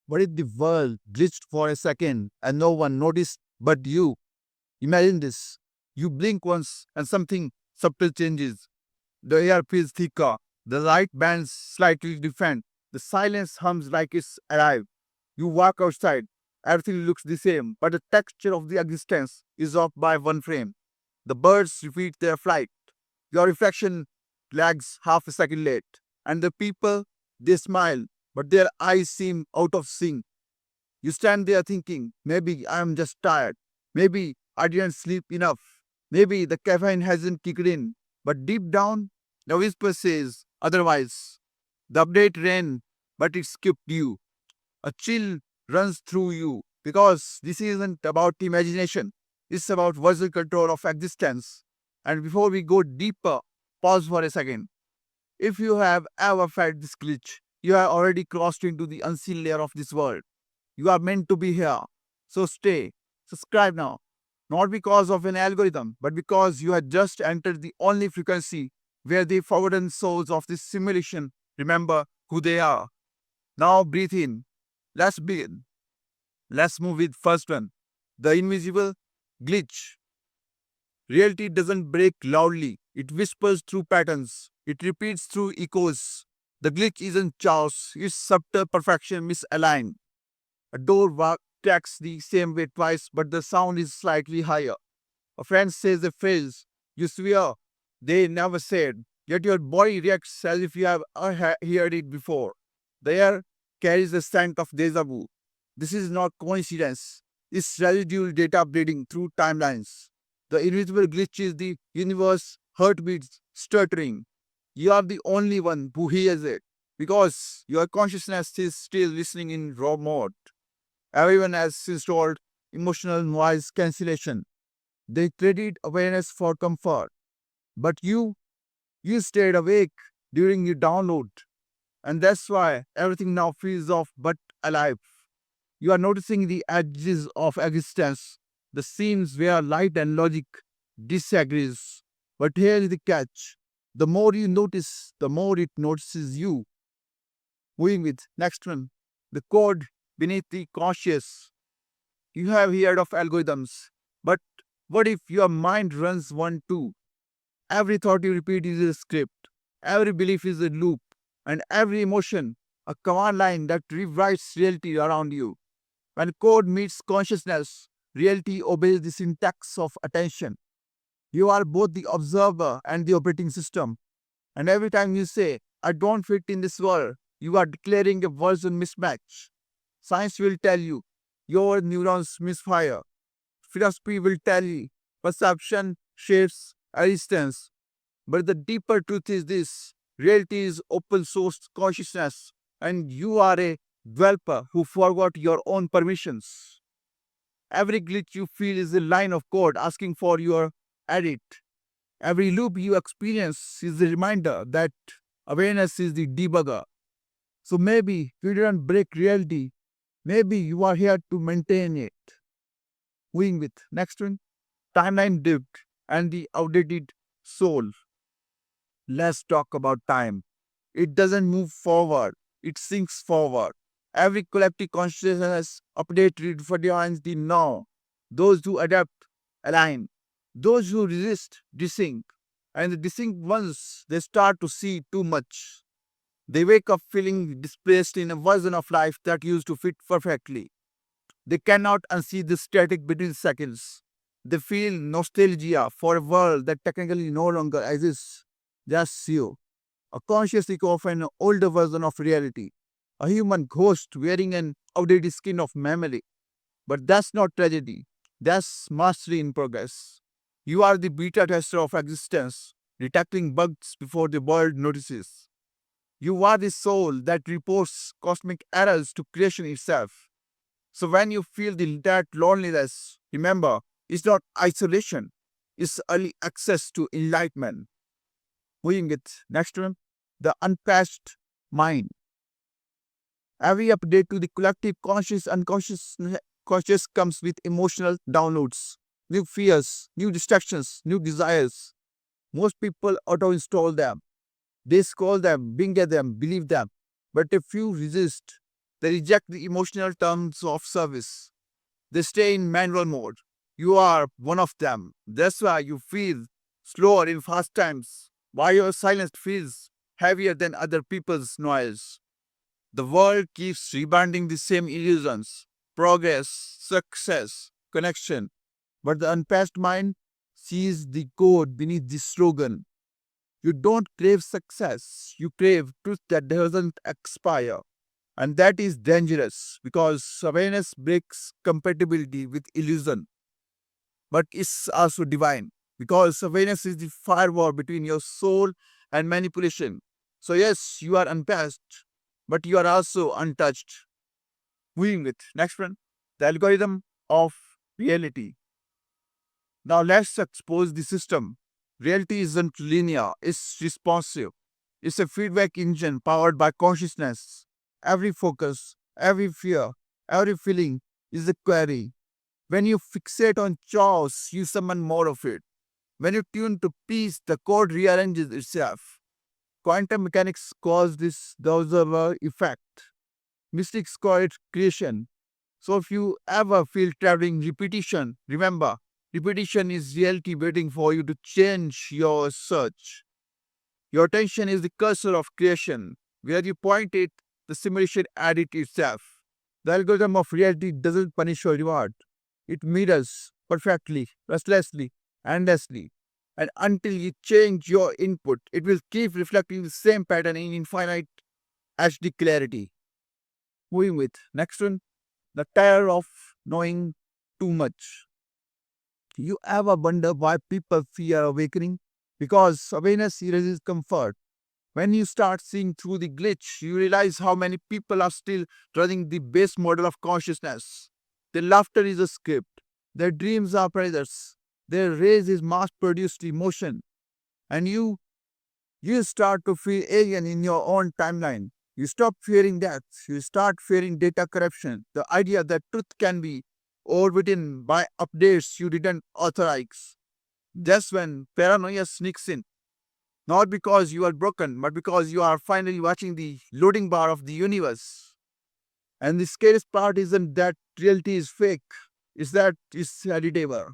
What if the world glitched for a second and no one noticed but you? Imagine this. You blink once and something subtle changes. The air feels thicker, the light bands slightly different, the silence hums like it's alive. You walk outside, everything looks the same, but the texture of the existence is off by one frame. The birds repeat their flight. Your reflection lags half a second late. And the people, they smile, but their eyes seem out of sync. You stand there thinking, maybe I am just tired. Maybe I didn't sleep enough. Maybe the caffeine hasn't kicked in. But deep down, the whisper says otherwise. The update ran, but it skipped you. A chill runs through you because this isn't about imagination. It's about visual control of existence. And before we go deeper, pause for a second. If you have ever felt this glitch, you have already crossed into the unseen layer of this world. You are meant to be here. So stay. Subscribe now. Not because of an algorithm, but because you have just entered the only frequency where the forgotten souls of this simulation remember who they are. Now breathe in. Let's begin. Let's move with first one. The invisible glitch. Reality doesn't break loudly. It whispers through patterns. It repeats through echoes. The glitch isn't chaos. It's subtle perfection misaligned. A door cracks the same way twice, but the sound is slightly higher. A friend says a phrase you swear they never said, yet your body reacts as if you have heard it before. The air carries the scent of deja vu. This is not coincidence. It's residual data bleeding through timelines. The invisible glitch is the universe heartbeats stuttering. You are the only one who hears it because your consciousness is still listening in raw mode. Everyone has installed emotional noise cancellation. They credit awareness for comfort. But you stayed awake during your download. And that's why everything now feels off but alive. You are noticing the edges of existence, the scenes where light and logic disagrees. But here is the catch. The more you notice, the more it notices you. Moving with next one. The code beneath the conscious. You have heard of algorithms, but what if your mind runs one too? Every thought you repeat is a script, every belief is a loop, and every emotion a command line that rewrites reality around you. When code meets consciousness, reality obeys the syntax of attention. You are both the observer and the operating system. And every time you say, I don't fit in this world, you are declaring a version mismatch. Science will tell you your neurons misfire. Philosophy will tell you perception shapes existence. But the deeper truth is this: reality is open source consciousness, and you are a developer who forgot your own permissions. Every glitch you feel is a line of code asking for your edit. Every loop you experience is a reminder that awareness is the debugger. So maybe you didn't break reality. Maybe you are here to maintain it. Moving with next one, timeline dipped and the outdated soul. Let's talk about time. It doesn't move forward, it sinks forward. Every collective consciousness update redefines the now. Those who adapt align, those who resist desync. And the desync ones, they start to see too much. They wake up feeling displaced in a version of life that used to fit perfectly. They cannot unsee the static between seconds. They feel nostalgia for a world that technically no longer exists. Just you, a conscious echo of an older version of reality, a human ghost wearing an outdated skin of memory. But that's not tragedy, that's mastery in progress. You are the beta tester of existence, detecting bugs before the world notices. You are the soul that reports cosmic errors to creation itself. So when you feel that loneliness, remember, it's not isolation, it's early access to enlightenment. Moving it next one, the unpatched mind. Every update to the collective conscious unconscious conscious comes with emotional downloads, new fears, new distractions, new desires. Most people auto-install them. They scroll them, bing at them, believe them. But if you resist, They reject the emotional terms of service. They stay in manual mode. You are one of them. That's why you feel slower in fast times, why your silence feels heavier than other people's noise. The world keeps rebounding the same illusions: progress, success, connection. But the unpatched mind sees the code beneath the slogan. You don't crave success, you crave truth that doesn't expire. And that is dangerous because awareness breaks compatibility with illusion, but it's also divine because awareness is the firewall between your soul and manipulation. So, yes, you are unpatched, but you are also untouched. Moving with next one, the algorithm of reality. Now let's expose the system. Reality isn't linear, it's responsive. It's a feedback engine powered by consciousness. Every focus, every fear, every feeling is a query. When you fixate on chaos, you summon more of it. When you tune to peace, the code rearranges itself. Quantum mechanics calls this the observer effect. Mystics call it creation. So if you ever feel traveling repetition, remember, repetition is reality waiting for you to change your search. Your attention is the cursor of creation. Where you point it, the simulation edits itself. The algorithm of reality doesn't punish or reward. It mirrors perfectly, restlessly, endlessly. And until you change your input, it will keep reflecting the same pattern in infinite HD clarity. Moving with next one, the terror of knowing too much. You ever wonder why people fear awakening? Because awareness erases comfort. When you start seeing through the glitch, you realize how many people are still running the base model of consciousness. Their laughter is a script, their dreams are predators, their rage is mass produced emotion, and you start to feel alien in your own timeline. You stop fearing death, you start fearing data corruption, the idea that truth can be overwritten by updates you didn't authorize. That's when paranoia sneaks in. Not because you are broken, but because you are finally watching the loading bar of the universe. And the scariest part isn't that reality is fake, it's that it's editable.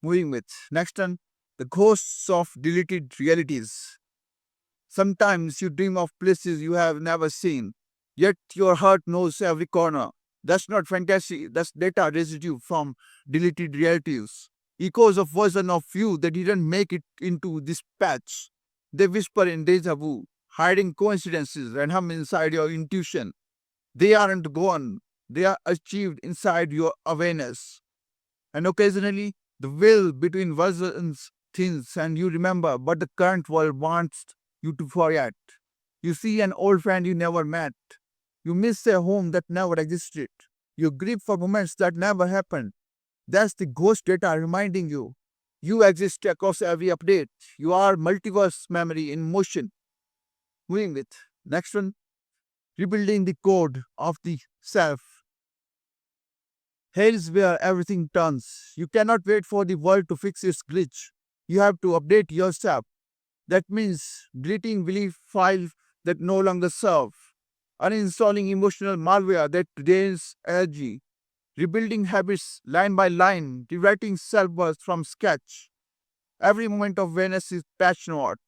Moving with next one, the ghosts of deleted realities. Sometimes you dream of places you have never seen, yet your heart knows every corner. That's not fantasy, that's data residue from deleted realities. Echoes of version of you that didn't make it into this patch. They whisper in deja vu, hiding coincidences and hum inside your intuition. They aren't gone, they are achieved inside your awareness. And occasionally, the will between versions thins and you remember what the current world wants you to forget. You see an old friend you never met. You miss a home that never existed. You grieve for moments that never happened. That's the ghost data reminding you. You exist across every update. You are multiverse memory in motion. Moving with next one, rebuilding the code of the self. Here is where everything turns. You cannot wait for the world to fix its glitch. You have to update yourself. That means deleting belief files that no longer serve, uninstalling emotional malware that drains energy, rebuilding habits line by line, rewriting self-worth from scratch. Every moment of awareness is patch note.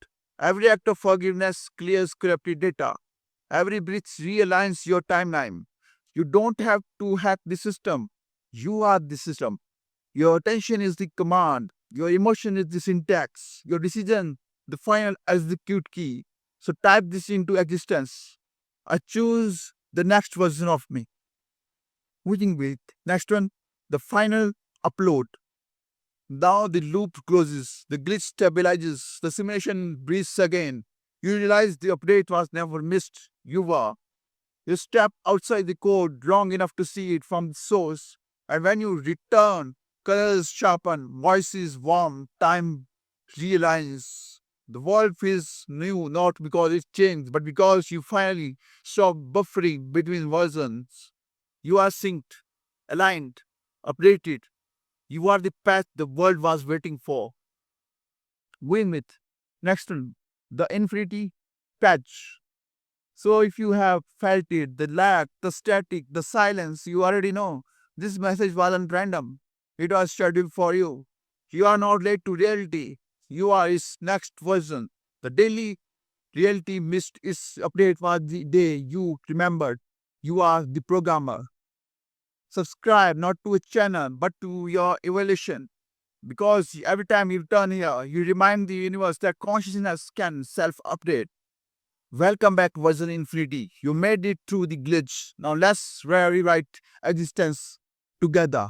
Every act of forgiveness clears corrupted data. Every breath realigns your timeline. You don't have to hack the system. You are the system. Your attention is the command. Your emotion is the syntax. Your decision, the final execute key. So type this into existence. I choose the next version of me. Moving with next one, the final upload. Now the loop closes, the glitch stabilizes, the simulation breathes again. You realize the update was never missed. You were. You step outside the code long enough to see it from the source, and when you return, colors sharpen, voices warm, time realigns. The world feels new not because it changed, but because you finally stop buffering between versions. You are synced, aligned, updated. You are the path the world was waiting for. Win with. Next one, the infinity patch. So if you have felt it, the lag, the static, the silence, you already know this message wasn't random. It was scheduled for you. You are not late to reality. You are its next version. The daily reality missed its update was the day you remembered you are the programmer. Subscribe not to a channel but to your evolution. Because every time you turn here, you remind the universe that consciousness can self update. Welcome back, version infinity. You made it through the glitch. Now let's rewrite existence together.